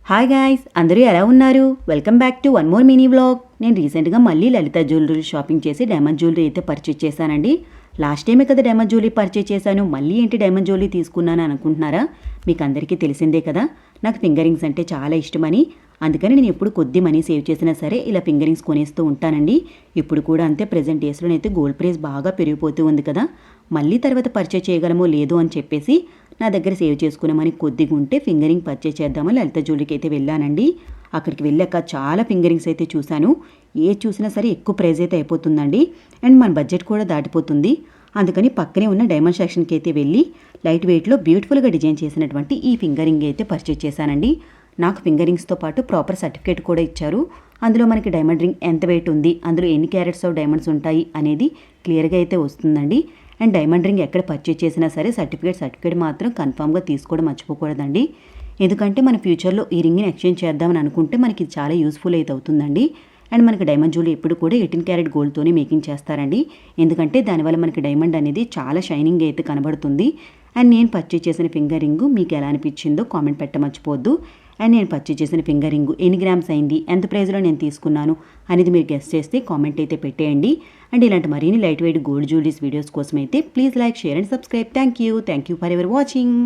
Hi guys, అందరూ ఎలా ఉన్నారు? Welcome back to one more mini vlog. నేను రీసెంట్గా మళ్ళీ లలిత జ్యువెలరీ షాపింగ్ చేసి డైమండ్ జ్యువెలరీ అయితే పర్చేజ్ చేశానండి. లాస్ట్ టైమే కదా డైమండ్ జ్యువెలరీ పర్చేజ్ చేశాను, మళ్ళీ ఏంటి డైమండ్ జ్యువెలరీ తీసుకున్నాను అనుకుంటున్నారా? మీకు అందరికీ తెలిసిందే కదా, నాకు ఫింగర్ రింగ్స్ అంటే చాలా ఇష్టమని. అందుకని నేను ఎప్పుడు కొద్ది మనీ సేవ్ చేసినా సరే ఇలా ఫింగర్ రింగ్స్ కొనేస్తూ ఉంటానండి. ఇప్పుడు కూడా అంతే. ప్రెజెంట్ డేస్లోనైతే గోల్డ్ ప్రైస్ బాగా పెరిగిపోతూ ఉంది కదా, మళ్ళీ తర్వాత పర్చేజ్ చేయగలమో లేదో అని చెప్పేసి నా దగ్గర సేవ్ చేసుకున్నామని కొద్దిగా ఉంటే ఫింగరింగ్ పర్చేజ్ చేద్దామని లలిత జ్యువెలరీకి అయితే వెళ్ళానండి. అక్కడికి వెళ్ళాక చాలా ఫింగరింగ్స్ అయితే చూశాను. ఏ చూసినా సరే ఎక్కువ ప్రైస్ అయితే అయిపోతుందండి, అండ్ మన బడ్జెట్ కూడా దాటిపోతుంది. అందుకని పక్కనే ఉన్న డైమండ్ సెక్షన్కి అయితే వెళ్ళి లైట్ వెయిట్లో బ్యూటిఫుల్గా డిజైన్ చేసినటువంటి ఈ ఫింగరింగ్ అయితే పర్చేజ్ చేశానండి. నాకు ఫింగరింగ్స్తో పాటు ప్రాపర్ సర్టిఫికేట్ కూడా ఇచ్చారు. అందులో మనకి డైమండ్ రింగ్ ఎంత వెయిట్ ఉంది, అందులో ఎన్ని క్యారెట్స్ ఆఫ్ డైమండ్స్ ఉంటాయి అనేది క్లియర్గా అయితే వస్తుందండి. అండ్ డైమండ్ రింగ్ ఎక్కడ పర్చేజ్ చేసినా సరే సర్టిఫికేట్ మాత్రం కన్ఫామ్గా తీసుకోవడం మర్చిపోకూడదండి. ఎందుకంటే మన ఫ్యూచర్లో ఈ రింగ్ని ఎక్స్చేంజ్ చేద్దామని అనుకుంటే మనకి ఇది చాలా యూస్ఫుల్ అయితే అవుతుందండి. అండ్ మనకి డైమండ్ జ్యువెలరీ ఎప్పుడు కూడా 18 క్యారెట్ గోల్డ్తోనే మేకింగ్ చేస్తారండి. ఎందుకంటే దానివల్ల మనకి డైమండ్ అనేది చాలా షైనింగ్ అయితే కనబడుతుంది. అండ్ నేను పర్చేజ్ చేసిన ఫింగర్ రింగ్ మీకు ఎలా అనిపించిందో కామెంట్ పెట్టమర్చిపోవద్దు. అండ్ నేను పర్చేజ్ చేసిన ఫింగర్ రింగ్ ఎన్ని గ్రామ్స్ అయింది, ఎంత ప్రైస్లో నేను తీసుకున్నాను అనేది మీరు గెస్ చేస్తే కామెంట్ అయితే పెట్టేయండి. అండ్ ఇలాంటి మరిన్ని light weight gold jewelleries videos కోసం అయితే please like, share and subscribe. Thank you for ever watching.